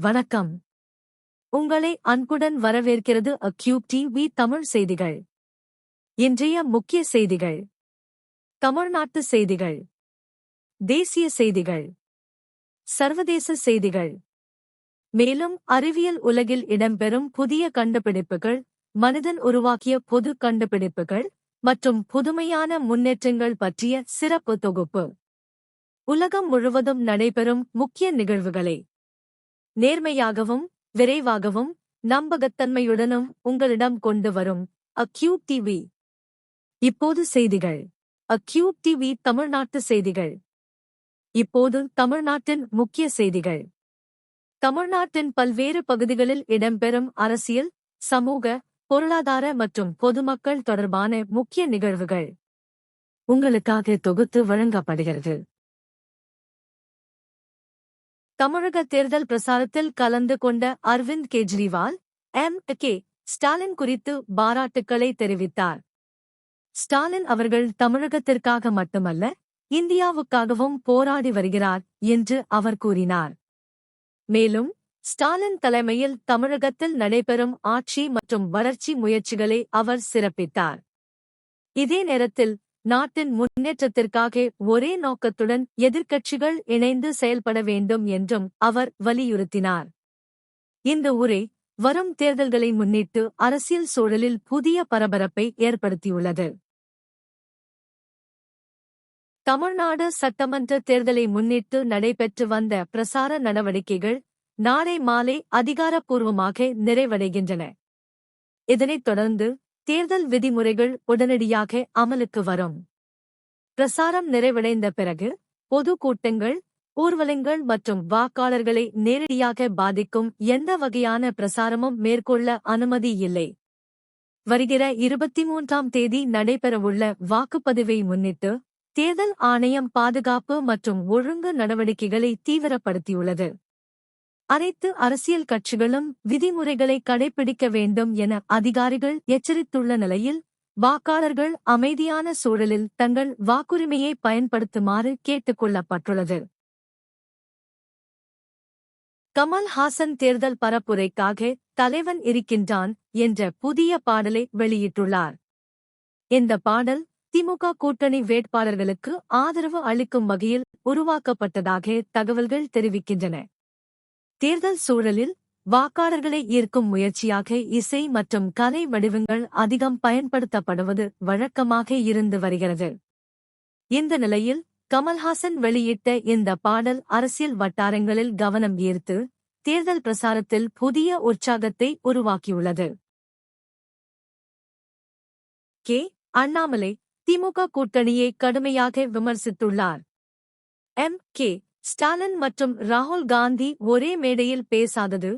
வணக்கம். உங்களை அன்புடன் வரவேற்கிறது அக்யூப் டிவி தமிழ் செய்திகள். இன்றைய முக்கிய செய்திகள். தமிழ்நாட்டு செய்திகள், தேசிய செய்திகள், சர்வதேச செய்திகள். மேலும் அறிவியல் உலகில் இடம்பெறும் புதிய கண்டுபிடிப்புகள், மனிதன் உருவாக்கிய பொது கண்டுபிடிப்புகள் மற்றும் புதுமையான முன்னேற்றங்கள் பற்றிய சிறப்பு தொகுப்பு. உலகம் முழுவதும் நடைபெறும் முக்கிய நிகழ்வுகளை நேர்மையாகவும் விரைவாகவும் நம்பகத்தன்மையுடனும் உங்களிடம் கொண்டு வரும் அக்யூப் டிவி. இப்போது செய்திகள். அக்யூப் டிவி தமிழ்நாட்டு செய்திகள். இப்போது தமிழ்நாட்டின் முக்கிய செய்திகள். தமிழ்நாட்டின் பல்வேறு பகுதிகளில் இடம்பெறும் அரசியல், சமூக, பொருளாதார மற்றும் பொதுமக்கள் தொடர்பான முக்கிய நிகழ்வுகள் உங்களுக்காக தொகுத்து வழங்கப்படுகிறது. தமிழக தேர்தல் பிரசாரத்தில் கலந்து கொண்ட அரவிந்த் கெஜ்ரிவால் கே ஸ்டாலின் குறித்து பாராட்டுக்களை தெரிவித்தார். ஸ்டாலின் அவர்கள் தமிழகத்திற்காக மட்டுமல்ல, இந்தியாவுக்காகவும் போராடி வருகிறார் என்று அவர் கூறினார். மேலும் ஸ்டாலின் தலைமையில் தமிழகத்தில் நடைபெறும் ஆட்சி மற்றும் வளர்ச்சி முயற்சிகளை அவர் சிறப்பித்தார். இதே நேரத்தில் நாட்டின் முன்னேற்றத்திற்காக ஒரே நோக்கத்துடன் எதிர்க்கட்சிகள் இணைந்து செயல்பட வேண்டும் என்றும் அவர் வலியுறுத்தினார். இந்த உரை வரும் தேர்தல்களை முன்னிட்டு அரசியல் சூழலில் புதிய பரபரப்பை ஏற்படுத்தியுள்ளது. தமிழ்நாடு சட்டமன்ற தேர்தலை முன்னிட்டு நடைபெற்று வந்த பிரசார நடவடிக்கைகள் நாளை மாலை அதிகாரப்பூர்வமாக நிறைவடைகின்றன. இதனைத் தொடர்ந்து தேர்தல் விதிமுறைகள் உடனடியாக அமலுக்கு வரும். பிரசாரம் நிறைவடைந்த பிறகு பொது கூட்டங்கள், ஊர்வலங்கள் மற்றும் வாக்காளர்களை நேரடியாக பாதிக்கும் எந்த வகையான பிரசாரமும் மேற்கொள்ள அனுமதி இல்லை. வருகிற 23ஆம் தேதி நடைபெறவுள்ள வாக்குப்பதிவை முன்னிட்டு தேர்தல் ஆணையம் பாதுகாப்பு மற்றும் ஒழுங்கு நடவடிக்கைகளை தீவிரப்படுத்தியுள்ளது. அனைத்து அரசியல் கட்சிகளும் விதிமுறைகளை கடைபிடிக்க வேண்டும் என அதிகாரிகள் எச்சரித்துள்ள நிலையில் வாக்காளர்கள் அமைதியான சூழலில் தங்கள் வாக்குரிமையை பயன்படுத்துமாறு கேட்டுக் கொள்ளப்பட்டுள்ளது. கமல்ஹாசன் தேர்தல் பரப்புரைக்காக தலைவன் இருக்கின்றான் என்ற புதிய பாடலை வெளியிட்டுள்ளார். இந்த பாடல் திமுக கூட்டணி வேட்பாளர்களுக்கு ஆதரவு அளிக்கும் வகையில் உருவாக்கப்பட்டதாக தகவல்கள் தெரிவிக்கின்றன. தேர்தல் சூழலில் வாக்காளர்களை ஈர்க்கும் முயற்சியாக இசை மற்றும் கலை வடிவங்கள் அதிகம் பயன்படுத்தப்படுவது வழக்கமாக இருந்து வருகிறது. இந்த நிலையில் கமல்ஹாசன் வெளியிட்ட இந்த பாடல் அரசியல் வட்டாரங்களில் கவனம் ஈர்த்து தேர்தல் பிரசாரத்தில் புதிய உற்சாகத்தை உருவாக்கியுள்ளது. அண்ணாமலை திமுக கூட்டணியை கடுமையாக விமர்சித்துள்ளார். கே ஸ்டாலின் மற்றும் ராகுல் காந்தி ஒரே மேடையில் பேசாதது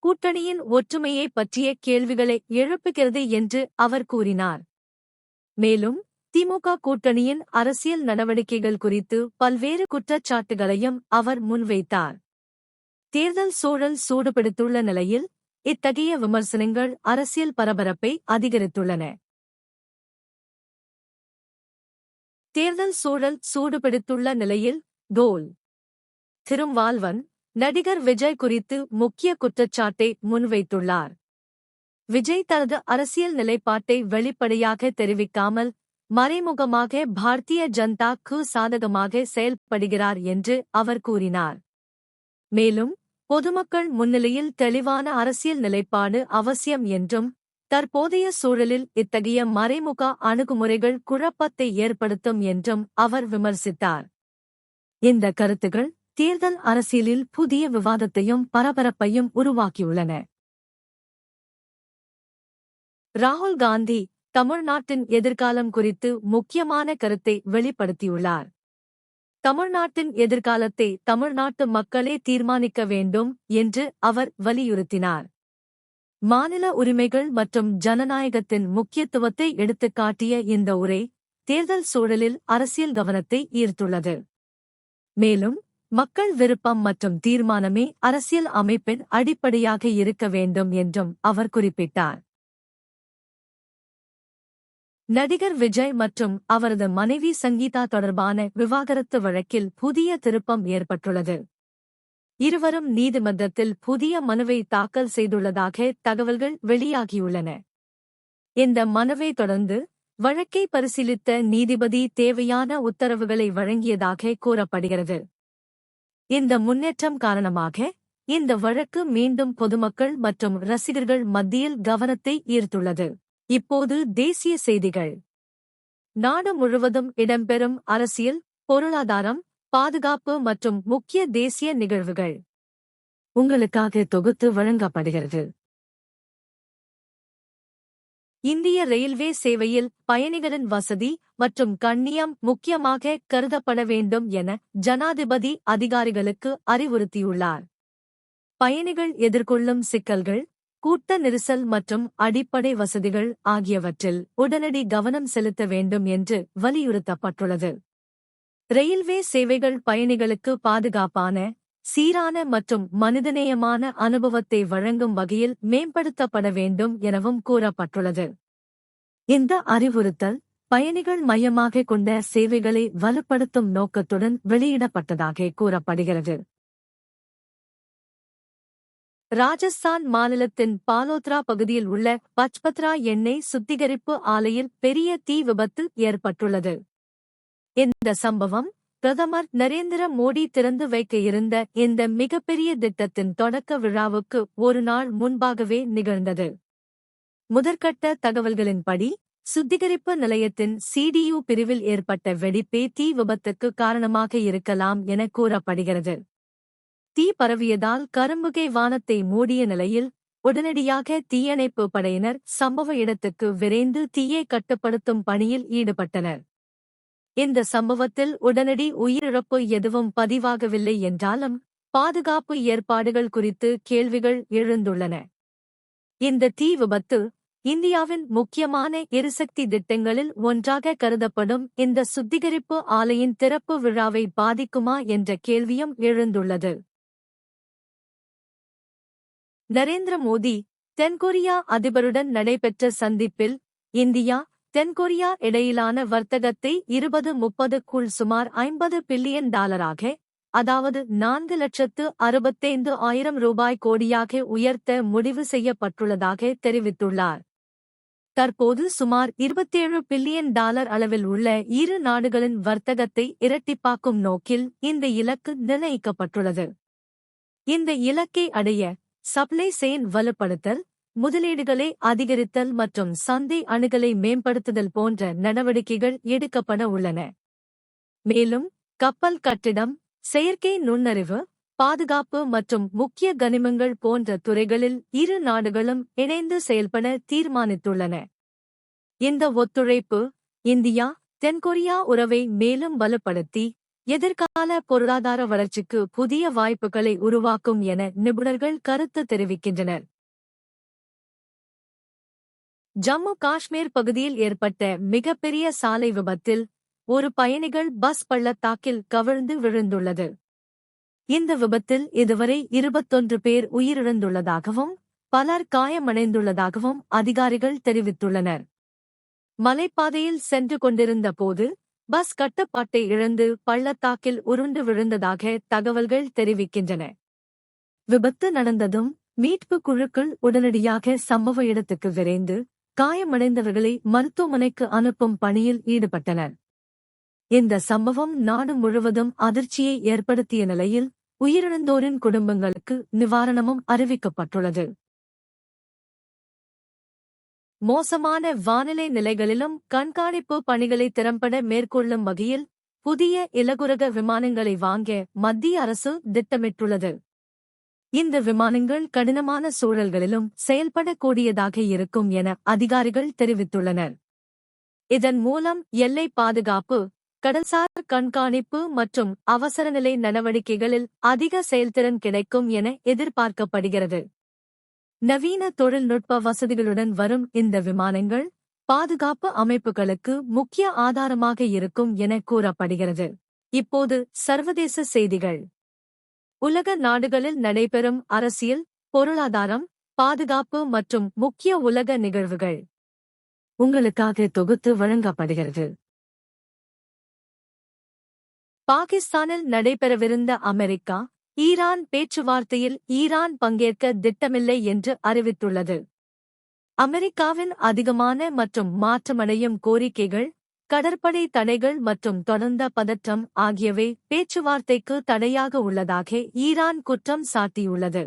கூட்டணியின் ஒற்றுமையை பற்றிய கேள்விகளை எழுப்புகிறது என்று அவர் கூறினார். மேலும் திமுக கூட்டணியின் அரசியல் நடவடிக்கைகள் குறித்து பல்வேறு குற்றச்சாட்டுகளையும் அவர் முன்வைத்தார். தேர்தல் சூழல் சூடுபிடித்துள்ள நிலையில் இத்தகைய விமர்சனங்கள் அரசியல் பரபரப்பை அதிகரித்துள்ளன. தேர்தல் சூழல் சூடுபிடித்துள்ள நிலையில் கோல் திருமாவளவன் நடிகர் விஜய் குறித்து முக்கிய குற்றச்சாட்டை முன்வைத்துள்ளார். விஜய் தனது அரசியல் நிலைப்பாட்டை வெளிப்படையாக தெரிவிக்காமல் மறைமுகமாக பாரதிய ஜனதாக்கு சாதகமாக செயல்படுகிறார் என்று அவர் கூறினார். மேலும் பொதுமக்கள் முன்னிலையில் தெளிவான அரசியல் நிலைப்பாடு அவசியம் என்றும் தற்போதைய சூழலில் இத்தகைய மறைமுக அணுகுமுறைகள் குழப்பத்தை ஏற்படுத்தும் என்றும் அவர் விமர்சித்தார். இந்த கருத்துகள் தேர்தல் அரசியலில் புதிய விவாதத்தையும் பரபரப்பையும் உருவாக்கியுள்ளன. ராகுல் காந்தி தமிழ்நாட்டின் எதிர்காலம் குறித்து முக்கியமான கருத்தை வெளிப்படுத்தியுள்ளார். தமிழ்நாட்டின் எதிர்காலத்தை தமிழ்நாட்டு மக்களே தீர்மானிக்க வேண்டும் என்று அவர் வலியுறுத்தினார். மாநில உரிமைகள் மற்றும் ஜனநாயகத்தின் முக்கியத்துவத்தை எடுத்துக்காட்டிய இந்த உரை தேர்தல் சூழலில் அரசியல் கவனத்தை ஈர்த்துள்ளது. மேலும் மக்கள் விருப்பம் மற்றும் தீர்மானமே அரசியல் அமைப்பின் அடிப்படையாக இருக்க வேண்டும் என்றும் அவர் குறிப்பிட்டார். நடிகர் விஜய் மற்றும் அவரது மனைவி சங்கீதா தொடர்பான விவாகரத்து வழக்கில் புதிய திருப்பம் ஏற்பட்டுள்ளது. இருவரும் நீதிமன்றத்தில் புதிய மனுவை தாக்கல் செய்துள்ளதாக தகவல்கள் வெளியாகியுள்ளன. இந்த மனுவை தொடர்ந்து வழக்கை பரிசீலித்த நீதிபதி தேவையான உத்தரவுகளை வழங்கியதாக கூறப்படுகிறது. இந்த முன்னேற்றம் காரணமாக இந்த வழக்கு மீண்டும் பொதுமக்கள் மற்றும் ரசிகர்கள் மத்தியில் கவனத்தை ஈர்த்துள்ளது. இப்போது தேசிய செய்திகள். நாடு முழுவதும் இடம்பெறும் அரசியல், பொருளாதாரம், பாதுகாப்பு மற்றும் முக்கிய தேசிய நிகழ்வுகள் உங்களுக்காக தொகுத்து வழங்கப்படுகிறது. இந்திய ரயில்வே சேவையில் பயணிகளின் வசதி மற்றும் கண்ணியம் முக்கியமாக கருதப்பட வேண்டும் என ஜனாதிபதி அதிகாரிகளுக்கு அறிவுறுத்தியுள்ளார். பயணிகள் எதிர்கொள்ளும் சிக்கல்கள், கூட்ட நெரிசல் மற்றும் அடிப்படை வசதிகள் ஆகியவற்றில் உடனடி கவனம் செலுத்த வேண்டும் என்று வலியுறுத்தப்பட்டுள்ளது. ரயில்வே சேவைகள் பயணிகளுக்கு பாதுகாப்பான, சீரான மற்றும் மனிதநேயமான அனுபவத்தை வழங்கும் வகையில் மேம்படுத்தப்பட வேண்டும் எனவும் கூறப்பட்டுள்ளது. இந்த அறிவுறுத்தல் பயணிகள் மையமாக கொண்ட சேவைகளை வலுப்படுத்தும் நோக்கத்துடன் வெளியிடப்பட்டதாக கூறப்படுகிறது. ராஜஸ்தான் மாநிலத்தின் பாலோத்ரா பகுதியில் உள்ள பச்பத்ரா எண்ணெய் சுத்திகரிப்பு ஆலையில் பெரிய தீ விபத்து ஏற்பட்டுள்ளது. இந்த சம்பவம் பிரதமர் நரேந்திர மோடி திறந்து வைக்க இருந்த இந்த மிகப்பெரிய திட்டத்தின் தொடக்க விழாவுக்கு ஒரு நாள் முன்பாகவே நிகழ்ந்தது. முதற்கட்ட தகவல்களின்படி சுத்திகரிப்பு நிலையத்தின் CDU பிரிவில் ஏற்பட்ட வெடிப்பே தீ விபத்துக்கு காரணமாக இருக்கலாம் என கூறப்படுகிறது. தீ பரவியதால் கரும்புகை வானத்தை மூடிய நிலையில் உடனடியாக தீயணைப்பு படையினர் சம்பவ இடத்துக்கு விரைந்து தீயை கட்டுப்படுத்தும் பணியில் ஈடுபட்டனர். இந்த சம்பவத்தில் உடனடி உயிரிழப்பு எதுவும் பதிவாகவில்லை என்றாலும் பாதுகாப்பு ஏற்பாடுகள் குறித்து கேள்விகள் எழுந்துள்ளன. இந்த தீ விபத்து இந்தியாவின் முக்கியமான எரிசக்தி திட்டங்களில் ஒன்றாக கருதப்படும் இந்த சுத்திகரிப்பு ஆலையின் திறப்பு விழாவை பாதிக்குமா என்ற கேள்வியும் எழுந்துள்ளது. நரேந்திர மோடி தென்கொரியா அதிபருடன் நடைபெற்ற சந்திப்பில் இந்தியா தென்கொரியா இடையிலான வர்த்தகத்தை 2030க்குள் சுமார் $50 பில்லியன், அதாவது 4,65,000 ரூபாய் கோடியாக உயர்த்த முடிவு செய்யப்பட்டுள்ளதாக தெரிவித்துள்ளார். தற்போது சுமார் $27 பில்லியன் அளவில் உள்ள இரு நாடுகளின் வர்த்தகத்தை இரட்டிப்பாக்கும் நோக்கில் இந்த இலக்கு நிர்ணயிக்கப்பட்டுள்ளது. இந்த இலக்கை அடைய சப்ளை செயின் வலுப்படுத்தல், முதலீடுகளை அதிகரித்தல் மற்றும் சந்தை அணுகலை மேம்படுத்துதல் போன்ற நடவடிக்கைகள் எடுக்கப்பட உள்ளன. மேலும் கப்பல் கட்டிடம், செயற்கை நுண்ணறிவு, பாதுகாப்பு மற்றும் முக்கிய கனிமங்கள் போன்ற துறைகளில் இரு நாடுகளும் இணைந்து செயல்பட தீர்மானித்துள்ளன. இந்த ஒத்துழைப்பு இந்தியா தென்கொரியா உறவை மேலும் வலுப்படுத்தி எதிர்கால பொருளாதார வளர்ச்சிக்கு புதிய வாய்ப்புகளை உருவாக்கும் என நிபுணர்கள் கருத்து தெரிவிக்கின்றனர். ஜம்மு காஷ்மீர் பகுதியில் ஏற்பட்ட மிகப்பெரிய சாலை விபத்தில் ஒரு பயணிகள் பஸ் பள்ளத்தாக்கில் கவிழ்ந்து விழுந்துள்ளது. இந்த விபத்தில் இதுவரை 21 பேர் உயிரிழந்துள்ளதாகவும் பலர் காயமடைந்துள்ளதாகவும் அதிகாரிகள் தெரிவித்துள்ளனர். மலைப்பாதையில் சென்று கொண்டிருந்த போது பஸ் கட்டுப்பாட்டை இழந்து பள்ளத்தாக்கில் உருண்டு விழுந்ததாக தகவல்கள் தெரிவிக்கின்றன. விபத்து நடந்ததும் மீட்பு குழுக்கள் உடனடியாக சம்பவ இடத்துக்கு விரைந்து காயமடைந்தவர்களை மருத்துவமனைக்கு அனுப்பும் பணியில் ஈடுபட்டனர். இந்த சம்பவம் நாடு முழுவதும் அதிர்ச்சியை ஏற்படுத்திய நிலையில் உயிரிழந்தோரின் குடும்பங்களுக்கு நிவாரணமும் அறிவிக்கப்பட்டுள்ளது. மோசமான வானிலை நிலைகளிலும் கண்காணிப்பு பணிகளை திறம்பட மேற்கொள்ளும் வகையில் புதிய இலகுரக விமானங்களை வாங்க மத்திய அரசு திட்டமிட்டுள்ளது. இந்த விமானங்கள் கடினமான சூழல்களிலும் செயல்படக்கூடியதாக இருக்கும் என அதிகாரிகள் தெரிவித்துள்ளனர். இதன் மூலம் எல்லை பாதுகாப்பு, கடல்சார் கண்காணிப்பு மற்றும் அவசரநிலை நடவடிக்கைகளில் அதிக செயல்திறன் கிடைக்கும் என எதிர்பார்க்கப்படுகிறது. நவீன தொழில்நுட்ப வசதிகளுடன் வரும் இந்த விமானங்கள் பாதுகாப்பு அமைப்புகளுக்கு முக்கிய ஆதாரமாக இருக்கும் என கூறப்படுகிறது. இப்போது சர்வதேச செய்திகள். உலக நாடுகளில் நடைபெறும் அரசியல், பொருளாதாரம், பாதுகாப்பு மற்றும் முக்கிய உலக நிகழ்வுகள் உங்களுக்காக தொகுத்து வழங்கப்படுகிறது. பாகிஸ்தானில் நடைபெறவிருந்த அமெரிக்கா, ஈரான் பேச்சுவார்த்தையில் ஈரான் பங்கேற்க திட்டமில்லை என்று அறிவித்துள்ளது. அமெரிக்காவின் அதிகமான மற்றும் மாற்றமடையும் கோரிக்கைகள், கடற்படை தடைகள் மற்றும் தொடர்ந்த பதற்றம் ஆகியவை பேச்சுவார்த்தைக்கு தடையாக உள்ளதாக ஈரான் குற்றம் சாட்டியுள்ளது.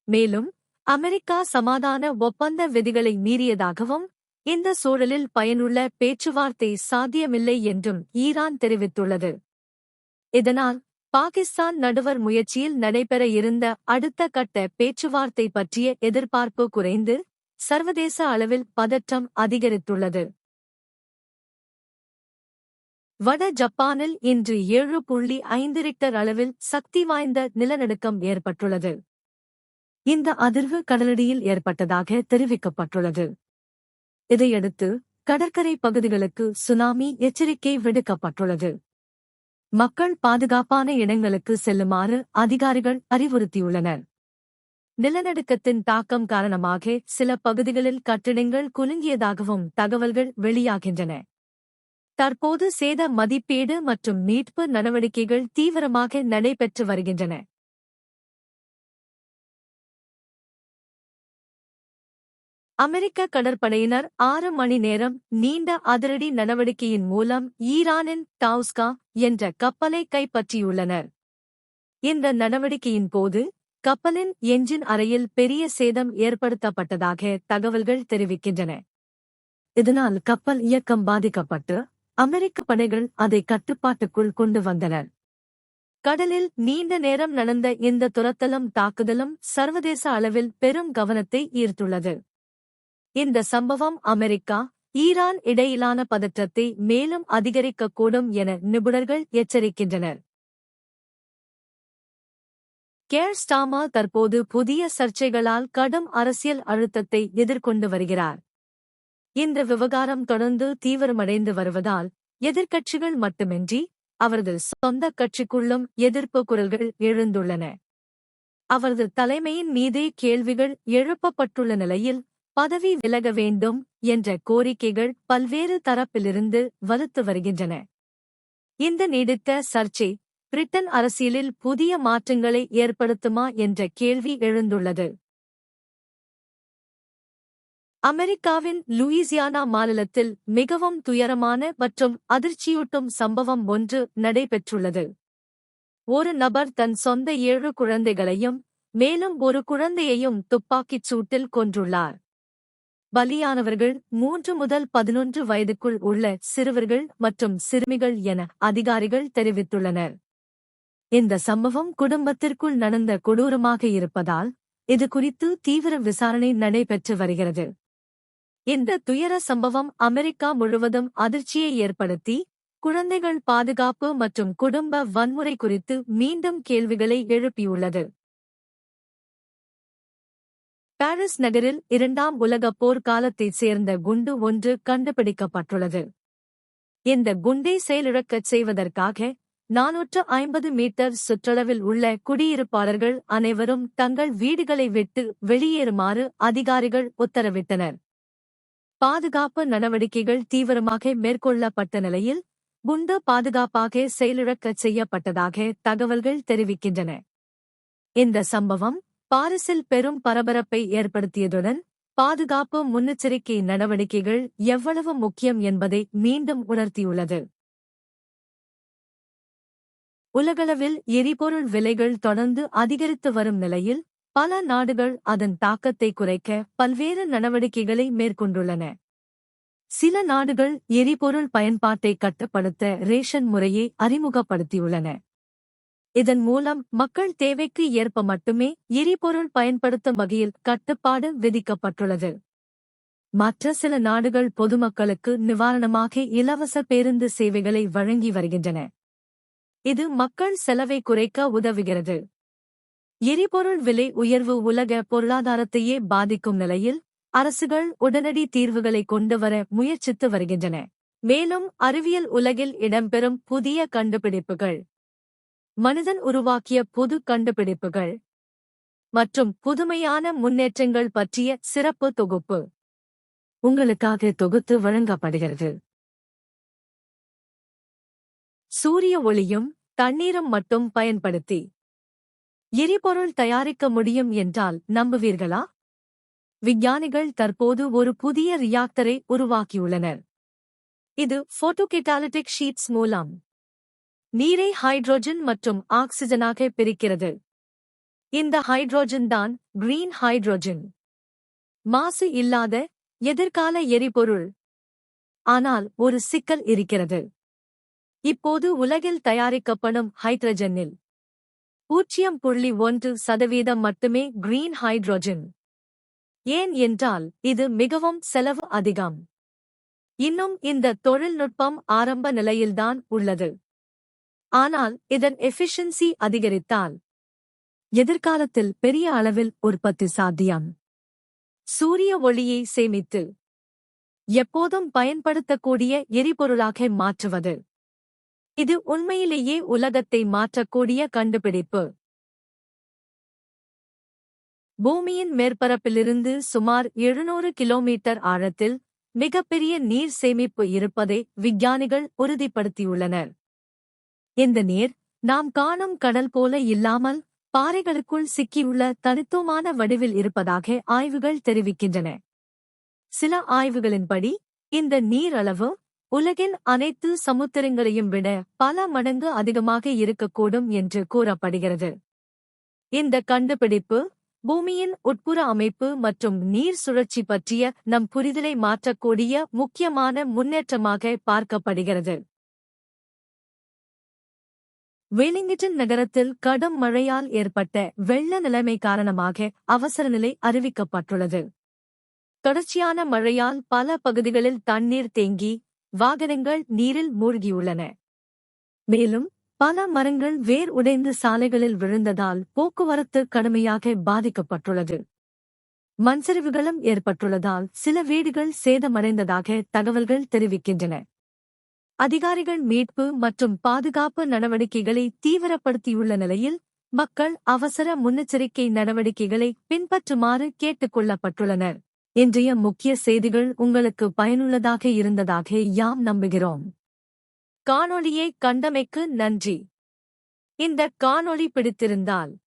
மேலும், அமெரிக்கா சமாதான ஒப்பந்த விதிகளை மீறியதாகவும், இந்த சூழலில் பயனுள்ள பேச்சுவார்த்தை சாத்தியமில்லை என்றும் ஈரான் தெரிவித்துள்ளது. இதனால், பாகிஸ்தான் நடுவர் முயற்சியில் நடைபெற இருந்த அடுத்த கட்ட பேச்சுவார்த்தை பற்றிய எதிர்பார்ப்பு குறைந்து, சர்வதேச அளவில் பதற்றம் அதிகரித்துள்ளது. வட ஜப்பானில் இன்று 7.5 ரிக்டர் அளவில் சக்தி வாய்ந்த நிலநடுக்கம் ஏற்பட்டுள்ளது. இந்த அதிர்வு கடலடியில் ஏற்பட்டதாக தெரிவிக்கப்பட்டுள்ளது. இதையடுத்து, கடற்கரை பகுதிகளுக்கு சுனாமி எச்சரிக்கை விடுக்கப்பட்டுள்ளது. மக்கள் பாதுகாப்பான இடங்களுக்கு செல்லுமாறு அதிகாரிகள் அறிவுறுத்தியுள்ளனர். நிலநடுக்கத்தின் தாக்கம் காரணமாக சில பகுதிகளில் கட்டிடங்கள் குலுங்கியதாகவும் தகவல்கள் வெளியாகின்றன. தற்போது சேத மதிப்பீடு மற்றும் மீட்பு நடவடிக்கைகள் தீவிரமாக நடைபெற்று வருகின்றன. அமெரிக்க கடற்படையினர் 6 மணி நேரம் நீண்ட அதிரடி நடவடிக்கையின் மூலம் ஈரானின் டாவ்ஸ்கா என்ற கப்பலை கைப்பற்றியுள்ளனர். இந்த நடவடிக்கையின் போது கப்பலின் என்ஜின் அறையில் பெரிய சேதம் ஏற்படுத்தப்பட்டதாக தகவல்கள் தெரிவிக்கின்றன. இதனால் கப்பல் இயக்கம் பாதிக்கப்பட்டு அமெரிக்க படைகள் அதை கட்டுப்பாட்டுக்குள் கொண்டு வந்தனர். கடலில் நீண்ட நேரம் நடந்த இந்த துரத்தலும் தாக்குதலும் சர்வதேச அளவில் பெரும் கவனத்தை ஈர்த்துள்ளது. இந்த சம்பவம் அமெரிக்கா, ஈரான் இடையிலான பதற்றத்தை மேலும் அதிகரிக்கக்கூடும் என நிபுணர்கள் எச்சரிக்கின்றனர். கேர் ஸ்டார்மர் தற்போது புதிய சர்ச்சைகளால் கடும் அரசியல் அழுத்தத்தை எதிர்கொண்டு வருகிறார். இந்த விவகாரம் தொடர்ந்து தீவிரமடைந்து வருவதால் எதிர்க்கட்சிகள் மட்டுமின்றி அவரது சொந்த கட்சிக்குள்ளும் எதிர்ப்பு குரல்கள் எழுந்துள்ளன. அவரது தலைமையின் மீதே கேள்விகள் எழுப்பப்பட்டுள்ள நிலையில் பதவி விலக வேண்டும் என்ற கோரிக்கைகள் பல்வேறு தரப்பிலிருந்து வலுத்து வருகின்றன. இந்த நீடித்த சர்ச்சை பிரிட்டன் அரசியலில் புதிய மாற்றங்களை ஏற்படுத்துமா என்ற கேள்வி எழுந்துள்ளது. அமெரிக்காவின் லூயிசியானா மாநிலத்தில் மிகவும் துயரமான மற்றும் அதிர்ச்சியூட்டும் சம்பவம் ஒன்று நடைபெற்றுள்ளது. ஒரு நபர் தன் சொந்த 7 குழந்தைகளையும் மேலும் ஒரு குழந்தையையும் துப்பாக்கிச் சூட்டில் கொன்றுள்ளார். பலியானவர்கள் 3 முதல் 11 வயதுக்குள் உள்ள சிறுவர்கள் மற்றும் சிறுமிகள் என அதிகாரிகள் தெரிவித்துள்ளனர். இந்த சம்பவம் குடும்பத்திற்குள் நடந்த கொடூரமாக இருப்பதால் இது குறித்து தீவிர விசாரணை நடைபெற்று வருகிறது. இந்த துயர சம்பவம் அமெரிக்கா முழுவதும் அதிர்ச்சியை ஏற்படுத்தி, குழந்தைகள் பாதுகாப்பு மற்றும் குடும்ப வன்முறை குறித்து மீண்டும் கேள்விகளை எழுப்பியுள்ளது. பாரிஸ் நகரில் 2ஆம் உலகப் போர் காலத்தைச் சேர்ந்த குண்டு ஒன்று கண்டுபிடிக்கப்பட்டுள்ளது. இந்த குண்டை செயலிழக்கச் செய்வதற்காக 450 மீட்டர் சுற்றளவில் உள்ள குடியிருப்பாளர்கள் அனைவரும் தங்கள் வீடுகளை விட்டு வெளியேறுமாறு அதிகாரிகள் உத்தரவிட்டனர். பாதுகாப்பு நடவடிக்கைகள் தீவிரமாக மேற்கொள்ளப்பட்ட நிலையில் குண்டு பாதுகாப்பாக செயலிழக்கச் செய்யப்பட்டதாக தகவல்கள் தெரிவிக்கின்றன. இந்த சம்பவம் பாரிஸில் பெரும் பரபரப்பை ஏற்படுத்தியதுடன், பாதுகாப்பு முன்னெச்சரிக்கை நடவடிக்கைகள் எவ்வளவு முக்கியம் என்பதை மீண்டும் உணர்த்தியுள்ளது. உலகளவில் எரிபொருள் விலைகள் தொடர்ந்து அதிகரித்து வரும் நிலையில், பல நாடுகள் அதன் தாக்கத்தை குறைக்க பல்வேறு நடவடிக்கைகளை மேற்கொண்டுள்ளன. சில நாடுகள் எரிபொருள் பயன்பாட்டை கட்டுப்படுத்த ரேஷன் முறையை அறிமுகப்படுத்தியுள்ளன. இதன் மூலம் மக்கள் தேவைக்கு ஏற்ப மட்டுமே எரிபொருள் பயன்படுத்தும் வகையில் கட்டுப்பாடு விதிக்கப்பட்டுள்ளது. மற்ற சில நாடுகள் பொதுமக்களுக்கு நிவாரணமாக இலவச பேருந்து சேவைகளை வழங்கி வருகின்றன. இது மக்கள் செலவை குறைக்க உதவுகிறது. எரிபொருள் விலை உயர்வு உலக பொருளாதாரத்தையே பாதிக்கும் நிலையில் அரசுகள் உடனடி தீர்வுகளை கொண்டுவர முயற்சித்து வருகின்றன. மேலும் அறிவியல் உலகில் இடம்பெறும் புதிய கண்டுபிடிப்புகள், மனிதன் உருவாக்கிய புது கண்டுபிடிப்புகள் மற்றும் புதுமையான முன்னேற்றங்கள் பற்றிய சிறப்பு தொகுப்பு உங்களுக்காக தொகுத்து வழங்கப்படுகிறது. சூரிய ஒளியும் தண்ணீரும் மட்டும் பயன்படுத்தி எரிபொருள் தயாரிக்க முடியும் என்றால் நம்புவீர்களா? விஞ்ஞானிகள் தற்போது ஒரு புதிய ரியாக்டரை உருவாக்கியுள்ளனர். இது போட்டோகேட்டாலிட்டிக் ஷீட்ஸ் மூலம் நீரை ஹைட்ரோஜன் மற்றும் ஆக்சிஜனாக பிரிக்கிறது. இந்த ஹைட்ரோஜன் தான் கிரீன் ஹைட்ரோஜன். மாசு இல்லாத எதிர்கால எரிபொருள். ஆனால் ஒரு சிக்கல் இருக்கிறது. இப்போது உலகில் தயாரிக்கப்படும் ஹைட்ரஜனில் 0.1% மட்டுமே கிரீன் ஹைட்ரோஜன். ஏன் என்றால் இது மிகவும் செலவு அதிகம். இன்னும் இந்த தொழில்நுட்பம் ஆரம்ப நிலையில்தான் உள்ளது. ஆனால் இதன் எஃபிஷியன்சி அதிகரித்தால் எதிர்காலத்தில் பெரிய அளவில் உற்பத்தி சாத்தியம். சூரிய ஒளியை சேமித்து எப்போதும் பயன்படுத்தக்கூடிய எரிபொருளாக மாற்றுவது. இது உண்மையிலேயே உலகத்தை மாற்றக்கூடிய கண்டுபிடிப்பு. பூமியின் மேற்பரப்பிலிருந்து சுமார் 700 கிலோமீட்டர் ஆழத்தில் மிகப்பெரிய நீர் சேமிப்பு இருப்பதை விஞ்ஞானிகள் உறுதிப்படுத்தியுள்ளனர். இந்த நீர் நாம் காணும் கடல் போல இல்லாமல் பாறைகளுக்குள் சிக்கியுள்ள தனித்துவமான வடிவில் இருப்பதாக ஆய்வுகள் தெரிவிக்கின்றன. சில ஆய்வுகளின்படி இந்த நீர் அளவு உலகின் அனைத்து சமுத்திரங்களையும் விட பல மடங்கு அதிகமாக இருக்கக்கூடும் என்று கூறப்படுகிறது. இந்த கண்டுபிடிப்பு பூமியின் உட்புற அமைப்பு மற்றும் நீர் சுழற்சி பற்றிய நம் புரிதலை மாற்றக்கூடிய முக்கியமான முன்னேற்றமாக பார்க்கப்படுகிறது. வெலிங்டன் நகரத்தில் கடும் மழையால் ஏற்பட்ட வெள்ள நிலைமை காரணமாக அவசரநிலை அறிவிக்கப்பட்டுள்ளது. தொடர்ச்சியான மழையால் பல பகுதிகளில் தண்ணீர் தேங்கி வாகனங்கள் நீரில் மூழ்கியுள்ளன. மேலும் பல மரங்கள் வேர் உடைந்து சாலைகளில் விழுந்ததால் போக்குவரத்து கடுமையாக பாதிக்கப்பட்டுள்ளது. மண்சரிவுகளும் ஏற்பட்டுள்ளதால் சில வீடுகள் சேதமடைந்ததாக தகவல்கள் தெரிவிக்கின்றன. அதிகாரிகள் மீட்பு மற்றும் பாதுகாப்பு நடவடிக்கைகளை தீவிரப்படுத்தியுள்ள நிலையில் மக்கள் அவசர முன்னெச்சரிக்கை நடவடிக்கைகளை பின்பற்றுமாறு கேட்டுக் கொள்ளப்பட்டுள்ளனர். இன்றைய முக்கிய செய்திகள் உங்களுக்கு பயனுள்ளதாக இருந்ததாக யாம் நம்புகிறோம். காணொளியை கண்டமைக்கு நன்றி. இந்த காணொளி பிடித்திருந்தால்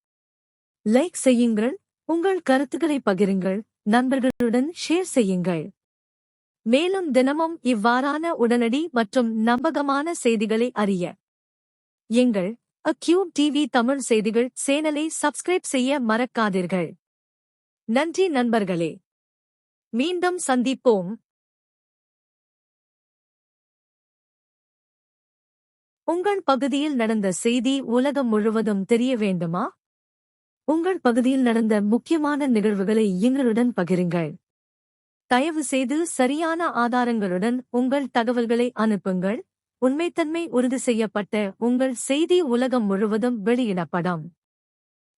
லைக் செய்யுங்கள், உங்கள் கருத்துக்களை பகிருங்கள், நண்பர்களுடன் ஷேர் செய்யுங்கள். மேலும் தினமும் இவ்வாறான உடனடி மற்றும் நம்பகமான செய்திகளை அறிய எங்கள் அக்யூப் டிவி தமிழ் செய்திகள் சேனலை சப்ஸ்கிரைப் செய்ய மறக்காதீர்கள். நன்றி நண்பர்களே. மீண்டும் சந்திப்போம். உங்கள் பகுதியில் நடந்த செய்தி உலகம் முழுவதும் தெரிய வேண்டுமா? உங்கள் பகுதியில் நடந்த முக்கியமான நிகழ்வுகளை எங்களுடன் பகிருங்கள். தயவு செய்து சரியான ஆதாரங்களுடன் உங்கள் தகவல்களை அனுப்புங்கள். உண்மைத்தன்மை உறுதி செய்யப்பட்ட உங்கள் செய்தி உலகம் முழுவதும் வெளியிடப்படும்.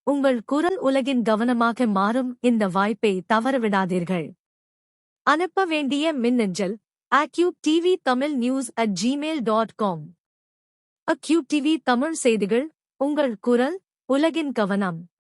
உங்கள் குரல் உலகின் கவனமாக மாறும் இந்த வாய்ப்பை தவறவிடாதீர்கள். அனுப்ப வேண்டிய மின்னஞ்சல் acubetv.tamilnews@gmail.com. அக்யூப் டிவி தமிழ் செய்திகள், உங்கள் குரல் உலகின் கவனம்.